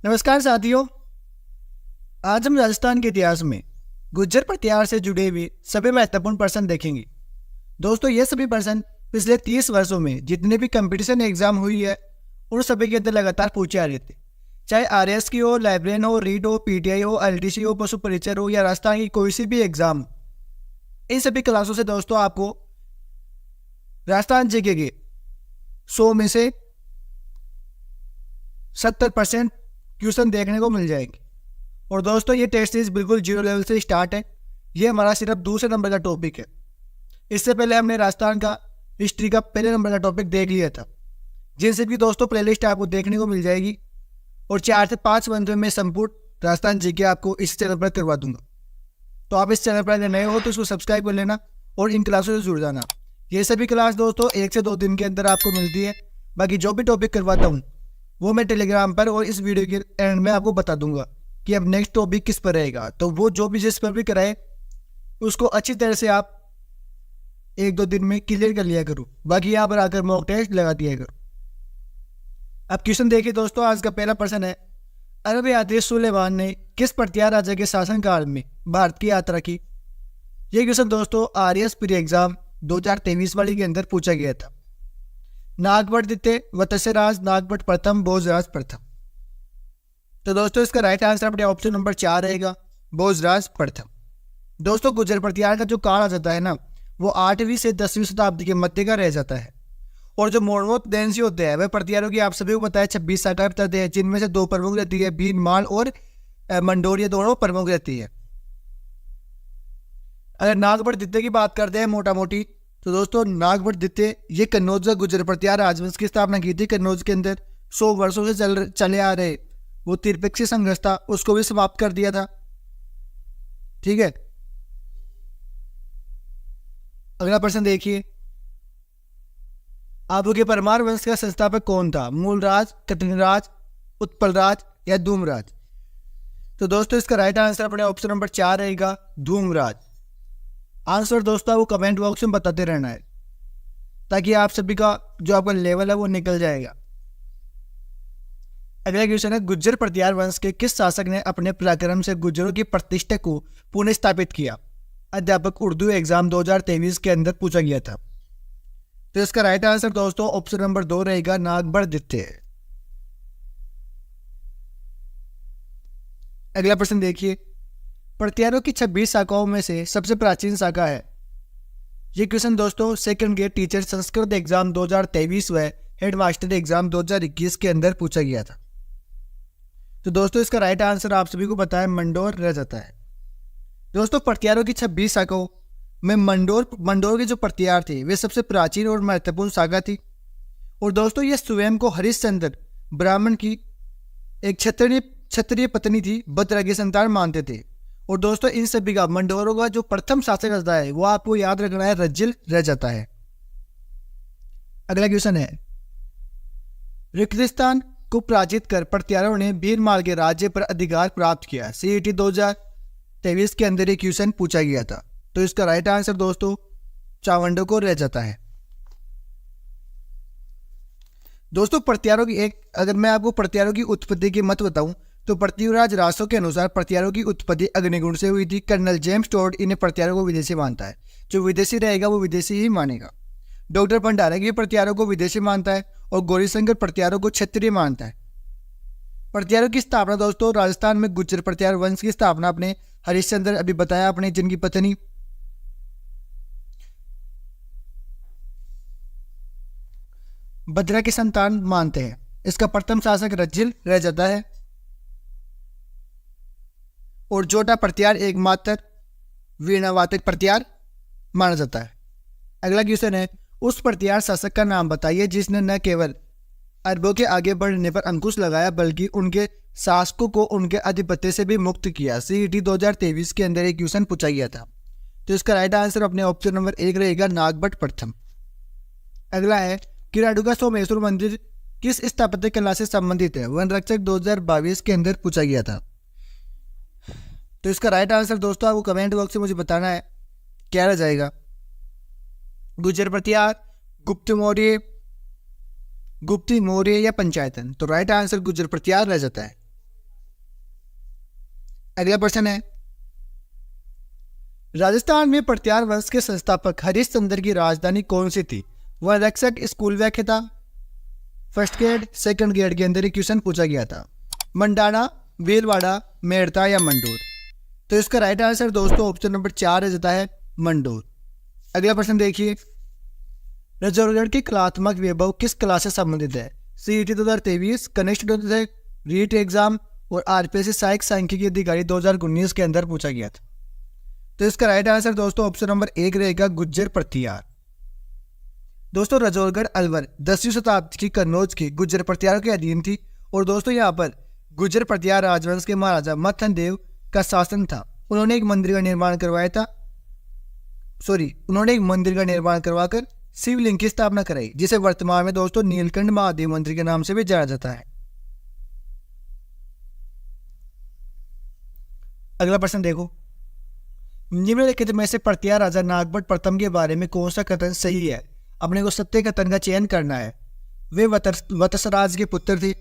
नमस्कार साथियों। आज हम राजस्थान के इतिहास में गुज्जर परिवार से जुड़े हुए सभी महत्वपूर्ण पर्सन देखेंगे। दोस्तों, ये सभी पर्सन पिछले 30 वर्षों में जितने भी कंपटीशन एग्जाम हुई है उन सभी के अंदर लगातार पूछे आ रहे थे। चाहे आरएस की हो, लाइब्रेरियन हो, रीट हो, पीटीआई हो, एलटीसी हो, पशु परिचर हो या राजस्थान की कोई सी भी एग्जाम, इन सभी क्लासों से दोस्तों आपको राजस्थान जीके के 100 में से 70% क्वेश्चन देखने को मिल जाएंगे। और दोस्तों, ये टेस्ट सीरीज बिल्कुल जीरो लेवल से स्टार्ट है। ये हमारा सिर्फ दूसरे नंबर का टॉपिक है। इससे पहले हमने राजस्थान का हिस्ट्री का पहले नंबर का टॉपिक देख लिया था, जिनसे भी दोस्तों प्लेलिस्ट आपको देखने को मिल जाएगी। और 4 से 5 घंटे में संपूर्ण राजस्थान जीके आपको इस चैनल पर करवा दूंगा। तो आप इस चैनल पर अगर नए हो तो इसको सब्सक्राइब कर लेना और इन क्लासों से जुड़ जाना। ये सभी क्लास दोस्तों 1 से 2 दिन के अंदर आपको मिलती है। बाकी जो भी टॉपिक करवाता हूँ वो मैं टेलीग्राम पर और इस वीडियो के एंड में आपको बता दूंगा कि अब नेक्स्ट टॉपिक किस पर रहेगा। तो वो जो भी जिस पर भी कराए उसको अच्छी तरह से आप 1-2 दिन में क्लियर कर लिया करो। बाकी यहाँ पर आकर मॉक टेस्ट लगा दिया करो। अब क्वेश्चन देखिए दोस्तों, आज का पहला प्रश्न है, अरब यात्री सुलेमान ने किस प्रतिहार राजा के शासनकाल में भारत की यात्रा की? ये क्वेश्चन दोस्तों आरएस प्री एग्जाम 2023 वाले के अंदर पूछा गया था। नागभट्ट द्वितीय, वत्स्यराज, नागभट्ट प्रथम, भोजराज प्रथम। तो दोस्तों इसका राइट आंसर अपने ऑप्शन नंबर 4 रहेगा, भोजराज प्रथम। दोस्तों गुर्जर प्रतिहार का जो काल आ जाता है ना, वो 8वीं से 10वीं शताब्दी के मध्य का रह जाता है। और जो मोर्मोत्देंसी होते हैं वह प्रतिहारों की आप सभी को पता है 26 शाखाएं बताते हैं, जिनमें से 2 प्रमुख रहती है, भीनमाल और मंडोर, ये दोनों प्रमुख रहती है। अगर नागभट्ट द्वितीय की बात करते हैं मोटा मोटी, तो दोस्तों नागभट्ट द्वितीय ये कन्नौज का गुर्जर प्रतिहार राजवंश की स्थापना की थी। कन्नौज के अंदर 100 वर्षों से चले आ रहे वो त्रिपेक्षी संघर्ष था, उसको भी समाप्त कर दिया था। ठीक है, अगला प्रश्न देखिए, आबू के परमार वंश का संस्थापक कौन था? मूलराज, कठिनराज, उत्पलराज या धूमराज? तो दोस्तों इसका राइट आंसर अपने ऑप्शन नंबर 4 रहेगा, धूमराज। आंसर दोस्तों आपको कमेंट बॉक्स में बताते रहना है ताकि आप सभी का जो आपका लेवल है वो निकल जाएगा। अगला क्वेश्चन है, गुज्जर प्रतिहार वंश के किस शासक ने अपने पराक्रम से गुज्जरों की प्रतिष्ठा को पुनः स्थापित किया? अध्यापक उर्दू एग्जाम 2023 के अंदर पूछा गया था। तो इसका राइट आंसर दोस्तों ऑप्शन नंबर 2 रहेगा, नागभट्ट द्वितीय। अगला प्रश्न देखिए, प्रतिहारों की 26 शाखाओं में से सबसे प्राचीन शाखा है? ये क्वेश्चन दोस्तों second grade teacher Sanskrit exam 2023 व हेडमास्टर एग्जाम 2021 के अंदर पूछा गया था। तो दोस्तों इसका राइट आंसर आप सभी को पता है, मंडोर रह जाता है। दोस्तों प्रतिहारों की 26 शाखाओं में मंडोर के जो प्रतिहार थे वे सबसे प्राचीन और महत्वपूर्ण शाखा थी। और दोस्तों ये स्वयं को हरिश्चंद्र ब्राह्मण की एक क्षत्रिय पत्नी थी, भद्रा की संतान मानते थे। और दोस्तों इन सभी का मंडोरों का जो प्रथम शासक रहता है वो आपको याद रखना है, रज्जिल रह जाता है। अगला क्वेश्चन है, रिक्तिस्तान को पराजित कर प्रतिहारों ने भीनमाल के राज्य पर अधिकार प्राप्त किया। सीईटी 2023 के अंदर ये क्वेश्चन पूछा गया था। तो इसका राइट आंसर दोस्तों चावंडों को रह जाता है। दोस्तों प्रतिहारों की अगर मैं आपको प्रतिहारों की उत्पत्ति की मत बताऊं तो पृथ्वीराज रासो के अनुसार प्रतिहारों की उत्पत्ति अग्निगुण से हुई थी। कर्नल जेम्स टोड इन्हें प्रतिहारों को विदेशी मानता है। जो विदेशी रहेगा वो विदेशी ही मानेगा। डॉक्टर भंडारा की प्रतिहारों को विदेशी मानता है और गौरीशंकर प्रतिहारों को क्षत्रिय मानता है। प्रतिहारों की स्थापना दोस्तों राजस्थान में गुज्जर प्रतिहार वंश की स्थापना अपने हरिश्चंद्र अभी बताया अपने जिनकी पत्नी भद्रा की संतान मानते हैं। इसका प्रथम शासक रज्जिल रह जाता है। और जोटा प्रतिहार एकमात्र वीणावादक प्रतिहार माना जाता है। अगला क्वेश्चन है, उस प्रतिहार शासक का नाम बताइए जिसने न केवल अरबों के आगे बढ़ने पर अंकुश लगाया बल्कि उनके शासकों को उनके आधिपत्य से भी मुक्त किया। सीईटी 2023 के अंदर एक क्वेश्चन पूछा गया था। तो इसका राइट आंसर अपने ऑप्शन नंबर 1 रहेगा, नागभट्ट प्रथम। अगला है, किराडू सोमेश्वर मंदिर किस स्थापत्य कला से संबंधित है? वन रक्षक 2022 के अंदर पूछा गया था। तो इसका राइट आंसर दोस्तों आपको कमेंट बॉक्स में मुझे बताना है, क्या रह जाएगा? गुज्जर प्रतिहार, गुप्ती मौर्य या पंचायतन? तो राइट आंसर गुज्जर प्रतिहार रह जाता है। अगला प्रश्न है, राजस्थान में प्रत्यार वंश के संस्थापक हरिश्चंद्र की राजधानी कौन सी थी? वह रक्षक स्कूल व्याख्या था। फर्स्ट ग्रेड सेकंड ग्रेड के अंदर क्वेश्चन पूछा गया था। मंडाना, भीलवाड़ा, मेड़ता या मंडोर? तो इसका राइट आंसर दोस्तों ऑप्शन नंबर 4 आ जाता है मंडोर। अगला प्रश्न देखिए, राजौरगढ़ की कलात्मक वैभव किस कला से संबंधित है? CET 2023, कनिष्ठ 2000, रीट एग्जाम और RPSC सहायक सांख्यिकी अधिकारी 2019 के अंदर पूछा गया था। तो इसका राइट आंसर दोस्तों ऑप्शन नंबर 1 रहेगा गुज्जर प्रत्यार। दोस्तों राजौरगढ़ अलवर 10वीं शताब्दी की कन्नौज के गुज्जर प्रत्यारों के अधीन थी और दोस्तों यहाँ पर गुज्जर प्रत्यार राजवंश के महाराजा मत्थन देव का शासन था। उन्होंने एक मंदिर का निर्माण करवाकर शिवलिंग की स्थापना कराई, जिसे वर्तमान में दोस्तों नीलकंठ महादेव मंदिर के नाम से भी जाना जाता है। अगला प्रश्न देखो, निम्नलिखित में से प्रत्यार राजा नागभट्ट प्रथम के बारे में कौन सा कथन सही है? अपने को सत्य कथन का चयन करना है। वे वत्सराज के पुत्र थे।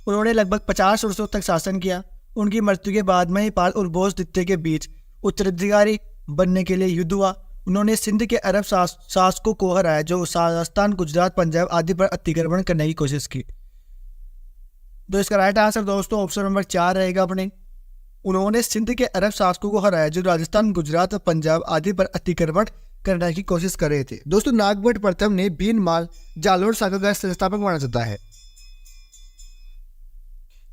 उन्होंने लगभग 50 वर्षों तक शासन किया। उनकी मृत्यु के बाद महिपाल और बोस द्वितीय के बीच उत्तराधिकारी बनने के लिए युद्ध हुआ। उन्होंने सिंध के अरब शासकों को हराया, जो राजस्थान, गुजरात, पंजाब आदि पर अतिक्रमण करने की कोशिश की। तो इसका राइट आंसर दोस्तों ऑप्शन नंबर 4 रहेगा अपने। उन्होंने सिंध के अरब शासकों को हराया, जो राजस्थान, गुजरात और पंजाब आदि पर अतिक्रमण करने की कोशिश कर रहे थे। दोस्तों नागभट्ट प्रथम ने भीनमाल जालोर शाखा का संस्थापक माना जाता है।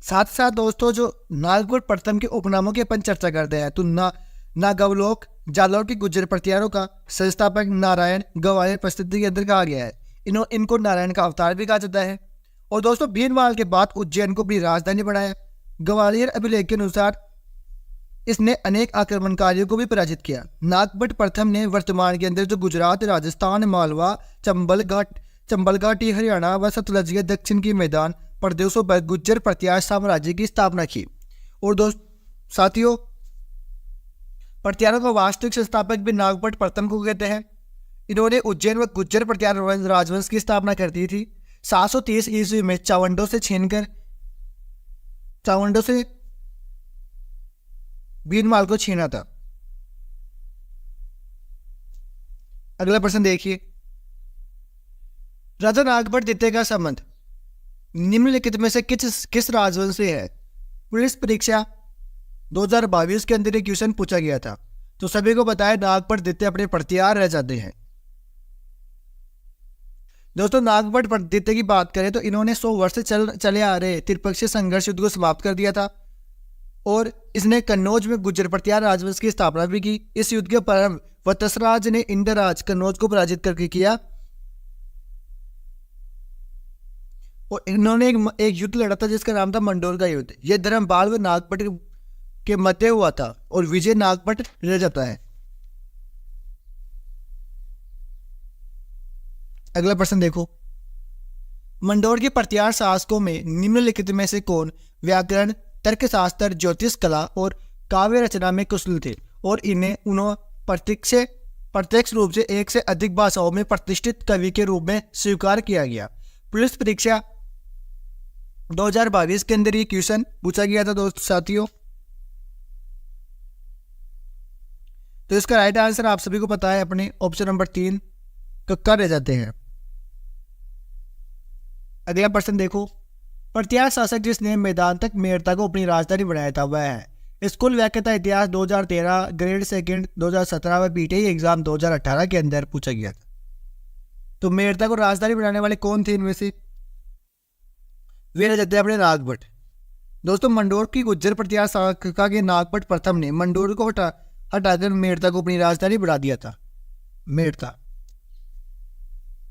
साथ साथ दोस्तों जो नागभट्ट प्रथम के उपनामों की अपन चर्चा करते हैं, तो नागवलोक जालौर के गुज्जर प्रत्यारों का संस्थापक नारायण ग्वालियर प्रसिद्धि के अंदर कहा गया है। इनको नारायण का अवतार भी कहा जाता है। और दोस्तों भीनमाल के बाद उज्जैन को अपनी राजधानी बनाया। ग्वालियर अभिलेख के अनुसार इसने अनेक आक्रमणकारियों को भी पराजित किया। नागभट्ट प्रथम ने वर्तमान के अंदर जो गुजरात, राजस्थान, मालवा, चंबल घाटी, हरियाणा व सतलज के दक्षिण के मैदान प्रदेशों पर गुज्जर प्रत्यार साम्राज्य की स्थापना की। और दोस्तों साथियों, प्रत्यारों का वास्तविक संस्थापक भी नागभट्ट प्रथम को कहते हैं। इन्होंने उज्जैन व गुज्जर प्रत्यार राजवंश की स्थापना कर दी थी। 730 ईस्वी में चावंडों से भीनमाल को छीना था। अगला प्रश्न देखिए, राजा नागभट्ट द्वितीय का संबंध निम्नलिखित में से किस राजवंश से है? पुलिस परीक्षा 2022 के अंदर एक क्वेश्चन पूछा गया था। तो सभी को बताया नागभट्ट द्वितीय अपने प्रत्यार रह जाते हैं। दोस्तों नागभट्ट द्वितीय की बात करें तो इन्होंने 100 वर्ष से चले आ रहे त्रिपक्षीय संघर्ष युद्ध को समाप्त कर दिया था और इसने कन्नौज में गुज्जर प्रत्यार राजवंश की स्थापना भी की। इस युद्ध के प्रारंभ वत्सराज ने इंद्रराज कन्नौज को पराजित करके किया और इन्होंने एक युद्ध लड़ा था जिसका नाम था मंडोर का युद्ध। यह धर्मपाल व नागभट्ट के मध्य हुआ था और विजय नागभट्ट रह जाता है। अगला प्रश्न देखो, मंडोर के प्रत्यार शासकों में निम्नलिखित में से कौन व्याकरण, तर्कशास्त्र, ज्योतिष कला और काव्य रचना में कुशल थे और उन्होंने प्रत्यक्ष रूप से एक से अधिक भाषाओं में प्रतिष्ठित कवि के रूप में स्वीकार किया गया। पुलिस परीक्षा 2022 के अंदर ये क्वेश्चन पूछा गया था दोस्तों साथियों। तो इसका राइट आंसर आप सभी को पता है, अपने ऑप्शन नंबर 3 कक्का रह जाते हैं। अगला प्रश्न देखो, प्रत्यार शासक जिसने मैदान तक मेड़ता को अपनी राजधानी बनाया था वह है। स्कूल व्याख्याता इतिहास 2013, ग्रेड सेकंड 2017 व पीटीआई एग्जाम 2018 के अंदर पूछा गया था। तो मेड़ता को राजधानी बनाने वाले कौन थे इनमें से? वे रह जाते हैं अपने नागभट्ट। दोस्तों मंडोर की गुज्जर प्रत्यार शाखा के नागभट्ट प्रथम ने मंडोर को हटाकर मेड़ता को अपनी राजधानी बना दिया था, मेड़ता।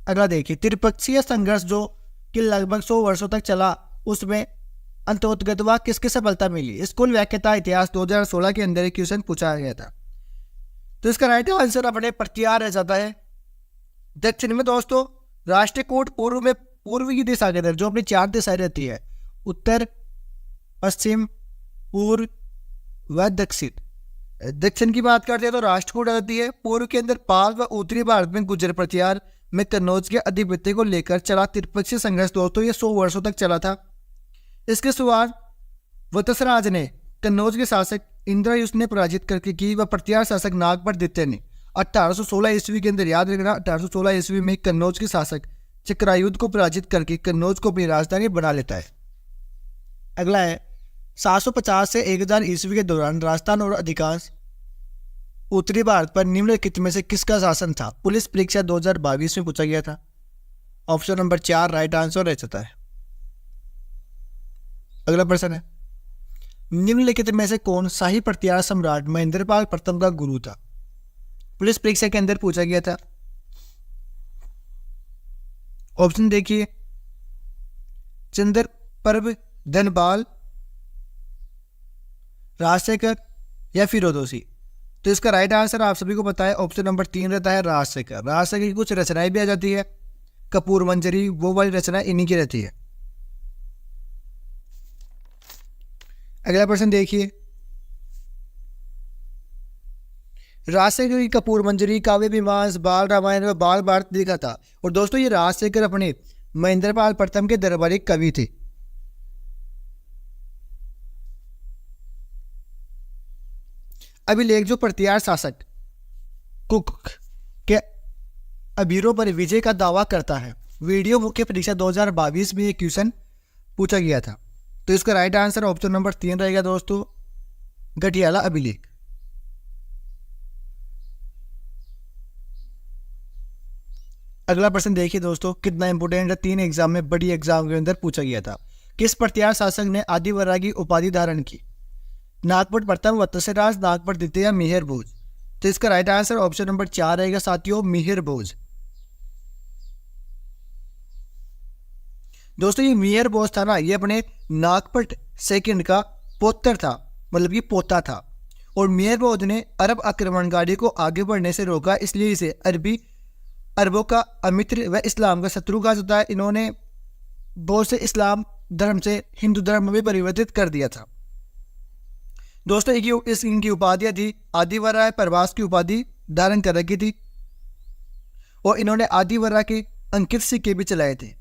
अगला देखिए, त्रिपक्षीय संघर्ष जो कि लगभग 100 वर्षों तक चला, उसमें अंतोगतवा किसकी सफलता मिली? स्कूल व्याख्याता इतिहास 2016 के अंदर एक क्वेश्चन पूछा गया था। तो इसका राइट आंसर अपने प्रत्यार रह जाता है। दक्षिण में दोस्तों राष्ट्रकूट, पूर्व में पूर्व की दिशा के अंदर जो अपनी 4 दिशाएं रहती है, उत्तर, पश्चिम, पूर्व व दक्षिण। दक्षिण की बात करते हैं तो राष्ट्रकूट रहती है। पूर्व के अंदर पाल व उत्तरी भारत में गुज्जर प्रत्यार में कन्नौज के आधिपत्य को लेकर चला त्रिपक्षीय संघर्ष दोस्तों ये 100 वर्षों तक चला था। इसके शुरुआत वत्सराज ने कन्नौज के शासक इंद्रयुक्त ने पराजित करके की व प्रत्यार शासक नागपटदित्य ने 1816 ईस्वी के अंदर, याद रखना 1816 ईस्वी में कन्नौज के शासक चक्रायुध को पराजित करके कन्नौज को अपनी राजधानी बना लेता है। अगला है 750 से 1000 ईस्वी के दौरान राजस्थान और अधिकांश उत्तरी भारत पर निम्नलिखित में से किसका शासन था? पुलिस परीक्षा 2022 में पूछा गया था। ऑप्शन नंबर 4 राइट आंसर रह जाता है। अगला प्रश्न है, निम्नलिखित में से कौन शाही प्रत्यार सम्राट महेंद्रपाल प्रथम का गुरु था? पुलिस परीक्षा के अंदर पूछा गया था। ऑप्शन देखिए, चंद्र पर्व, धनपाल, राजशेखर या फिरोदोसी। तो इसका राइट आंसर आप सभी को पता है, ऑप्शन नंबर 3 रहता है राजशेखर। राजशेखर की कुछ रचनाएं भी आ जाती है, कपूर मंजरी, वो वाली रचना इन्हीं की रहती है। अगला प्रश्न देखिए, राजशेखर की कपूर मंजरी, काव्य मीमांस, बाल रामायण व बाल भारत लिखा था। और दोस्तों ये राजशेखर अपने महेंद्रपाल प्रथम के दरबारी कवि थे। अभिलेख जो प्रत्यार शासक कुक के अबीरों पर विजय का दावा करता है। वीडियो मुख्य परीक्षा 2022 में ये क्वेश्चन पूछा गया था। तो इसका राइट आंसर ऑप्शन नंबर 3 रहेगा दोस्तों, गठियाला अभिलेख। अगला प्रश्न देखिए दोस्तों, कितना इंपोर्टेंट है, 3 एग्जाम में, बड़ी एग्जाम के अंदर पूछा गया था। किस प्रत्यार शासक ने आदिवरा की उपाधि धारण की? नागपट प्रथम, वत्सराज, नागपट द्वितीय या मिहिर भोज। तो इसका राइट आंसर ऑप्शन नंबर 4 रहेगा साथियों, मिहिर भोज। दोस्तों ये मिहिर भोज था ना, ये अपने नागपट सेकंड का पोतर था, मतलब कि पोता था। और मिहिर भोज ने अरब आक्रमणकारी को आगे बढ़ने से रोका, इसलिए इसे अरबों का अमित्र व इस्लाम का शत्रु कहा जाता है। इन्होंने बहुत से इस्लाम धर्म से हिंदू धर्म में परिवर्तित कर दिया था। दोस्तों इनकी उपाधियां थी, आदिवरा प्रवास की उपाधि धारण कर रखी थी, और इन्होंने आदिवरा के अंकित सिक्के भी चलाए थे।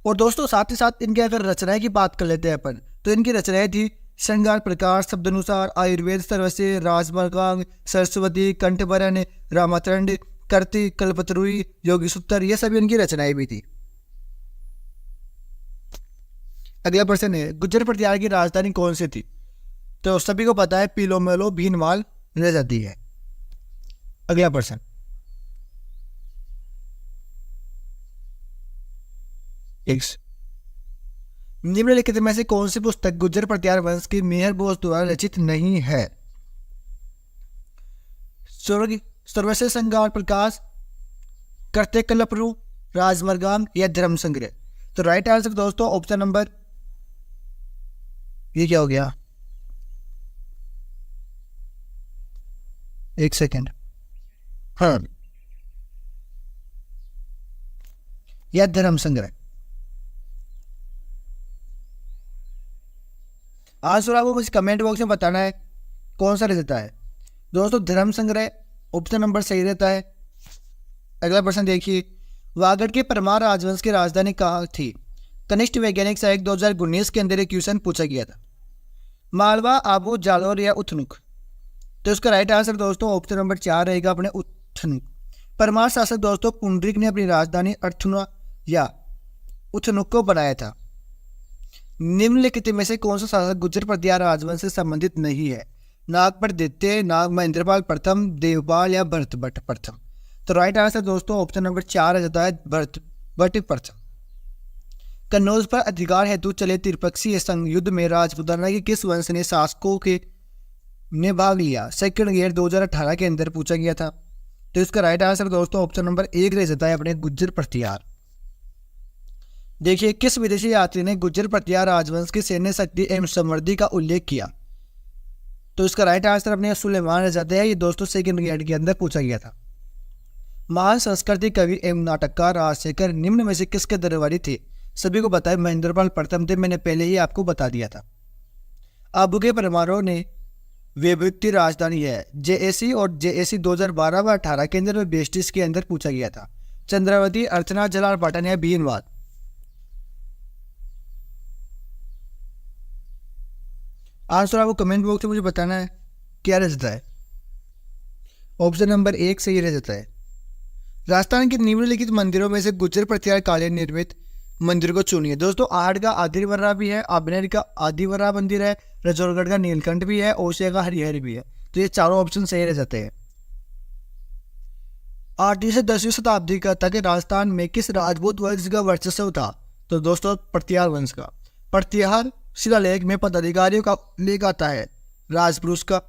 और दोस्तों साथ ही साथ इनके अगर रचनाएं की बात कर लेते हैं अपन, तो इनकी रचनाएं थी श्रृंगार प्रकाश, शब्दानुसार, आयुर्वेद सर्वस्य, राजमर्गांग, सरस्वती, कंठभरण, रामाचंड, करती, कल्पतरुई, योगी सूत्र, ये सभी इनकी रचनाएं भी थी। अगला प्रश्न है, गुज्जर प्रत्यार की राजधानी कौन सी थी? तो सभी को पता है पीलोमेलो भीनमाल रह जाती है। अगला प्रश्न, निम्नलिखित में से कौन सी पुस्तक गुज्जर प्रत्यार वंश की मिहिर भोज द्वारा रचित नहीं है? सर्वस्य श्रृंगार प्रकाश, करते कल्परू, राजमर्गाम या धर्म संग्रह। तो राइट आंसर दोस्तों ऑप्शन नंबर, ये क्या हो गया, एक सेकेंड, हाँ, या धर्म संग्रह। आंसर आपको मुझे कमेंट बॉक्स में बताना है कौन सा रहता है। दोस्तों धर्म संग्रह ऑप्शन नंबर सही रहता है। अगला प्रश्न देखिए, वागड़ के परमार राजवंश की राजधानी कहाँ थी? कनिष्ठ वैज्ञानिक साहित्य 2019 के अंदर एक क्वेश्चन पूछा गया था। मालवा, आबू, जालौर या उथनुक। तो इसका राइट आंसर दोस्तों ऑप्शन नंबर 4 रहेगा, अपने उथनुक। परमार शासक दोस्तों पुंडरीक ने अपनी राजधानी अर्थुना या उथनुक को बनाया था। निम्नलिखित में से कौन सा शासक गुज्जर प्रत्यार राजवंश से संबंधित नहीं है? नागपट द्वितीय, नाग महेंद्रपाल प्रथम, देवपाल या भरतभट्ट प्रथम। तो राइट आंसर दोस्तों ऑप्शन नंबर 4 आ जाता है, भरतभट्ट प्रथम। कन्नौज पर अधिकार हेतु चले त्रिपक्षीय संघ युद्ध में राजपुताना के किस वंश ने शासकों के ने भाग लिया? सेकंड ईयर 2018 के अंदर पूछा गया था। तो इसका राइट आंसर दोस्तों ऑप्शन नंबर 1 रह जाता है, अपने गुज्जर प्रत्यार। देखिए, किस विदेशी यात्री ने गुज्जर प्रत्यार राजवंश की सैन्य शक्ति एवं समृद्धि का उल्लेख किया? तो इसका राइट आंसर अपने सुलेमान रह जाता है। ये दोस्तों सेकंड ईयर के अंदर पूछा गया था। महान संस्कृति कवि एवं नाटककार राजशेखर निम्न में से किसके दरबारी थे? सभी को बताया महेंद्रपाल प्रथम थे, मैंने पहले ही आपको बता दिया था। आबू के परमारों ने विभूति राजधानी है। जेएसी और जेएसी 2012 व 18 के अंदर बेस्टिस के अंदर पूछा गया था। चंद्रावती, अर्चना, जलाल पाटन या भीनवाद। आंसर आपको कमेंट बॉक्स में मुझे बताना है क्या रहता है। ऑप्शन नंबर 1 सही रहता है। राजस्थान के निम्नलिखित मंदिरों में से गुर्जर प्रतिहार कालीन निर्मित मंदिर को चुनिए। दोस्तों, आहट का आदिवर्रा भी है, आबनेर का आदिवर्रा मंदिर है, रजौरगढ़ का नीलकंठ भी है, ओसिया का हरिहर भी है। तो ये चारों ऑप्शन सही रह जाते हैं। 8वीं से 10वीं शताब्दी का तक राजस्थान में किस राजपूत वंश का वर्चस्व था? तो दोस्तों, प्रतिहार वंश का। प्रतिहार शिलालेख में पदाधिकारियों का उल्लेख आता है राजपुरुष का।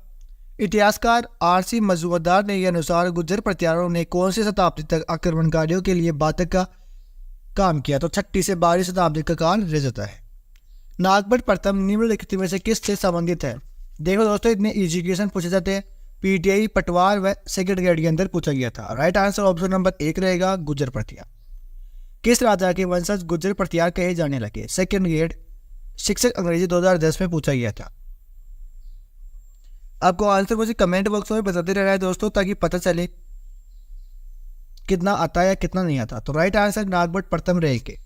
इतिहासकार आर.सी. मजूमदार ने अनुसार गुर्जर प्रतिहारों ने कौन सी शताब्दी तक आक्रमणकारियों के लिए बाधक का काम किया? तो 6वीं से 12वीं शताब्दी का काल रह जाता है। नागभट्ट प्रथम निम्नलिखित में से किस से संबंधित है? देखो दोस्तों, इतने इजी क्वेश्चन पूछे जाते हैं। पीटीआई पटवार व सेकंड ग्रेड के अंदर पूछा गया था। राइट आंसर ऑप्शन नंबर 1 रहेगा, गुर्जर प्रतिहार। किस राजा के वंशज गुर्जर प्रतिहार कहे जाने लगे? सेकंड ग्रेड शिक्षक अंग्रेजी 2010 में पूछा गया था। आपको आंसर मुझे कमेंट बॉक्स में बताते रहना है दोस्तों, ताकि पता चले कितना आता है या कितना नहीं आता। तो राइट आंसर नागभट्ट प्रथम रहेंगे।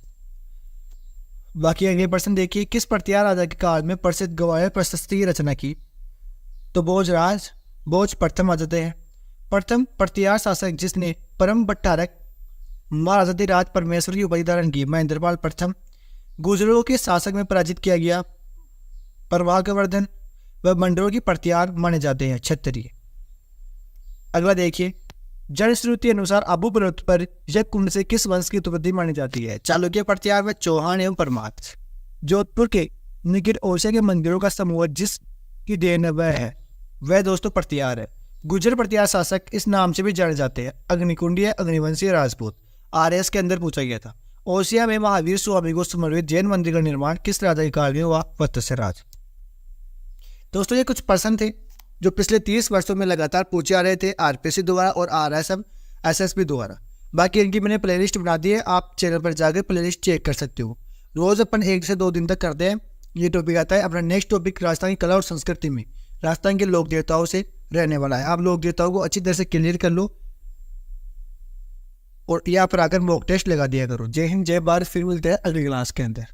बाकी अगले प्रश्न देखिए, किस प्रतिहार राजा के काल में प्रसिद्ध ग्वालियर प्रशस्ति की रचना की? तो भोज प्रथम आ जाते हैं। प्रथम प्रतिहार शासक जिसने परम भट्टारक महाराजाधिराज परमेश्वर की उपाधि धारण की, महेंद्रपाल प्रथम। गुर्जरों के शासक में पराजित किया गया, प्रभाकरवर्धन। वह मंडलों की प्रतिहार माने जाते हैं, क्षत्रिय। अगला देखिए, जनश्रुति अनुसार अबू पर्वत पर यह कुंड से किस वंश की उत्पत्ति मानी जाती है? चालुक्य प्रतिहार व चौहान एवं परमार। जोधपुर के निकट ओसिया के मंदिरों का समूह जिसकी देन वह दोस्तों प्रतिहार है। गुर्जर प्रतिहार शासक इस नाम से भी जाने जाते हैं, अग्निकुंडीय, अग्निवंशीय, राजपूत। आरएस के अंदर पूछा गया था। ओसिया में महावीर स्वामी को समर्पित जैन मंदिर का निर्माण किस राजा के काल में हुआ? वत्स्य राज। दोस्तों, ये कुछ प्रश्न थे जो पिछले 30 वर्षों में लगातार पूछे आ रहे थे आरपीएससी द्वारा और आरएसएम एसएसबी द्वारा। बाकी इनकी मैंने प्लेलिस्ट बना दी है, आप चैनल पर जाकर प्लेलिस्ट चेक कर सकते हो। रोज अपन 1 से 2 दिन तक करते हैं, ये टॉपिक आता है। अपना नेक्स्ट टॉपिक राजस्थान की कला और संस्कृति में राजस्थान के लोक देवताओं से रहने वाला है। आप लोक देवताओं को अच्छी तरह से क्लियर कर लो और यहाँ पर आकर मॉक टेस्ट लगा दिया करो। जय हिंद, जय भारत। फिर मिलते हैं अगली क्लास के अंदर।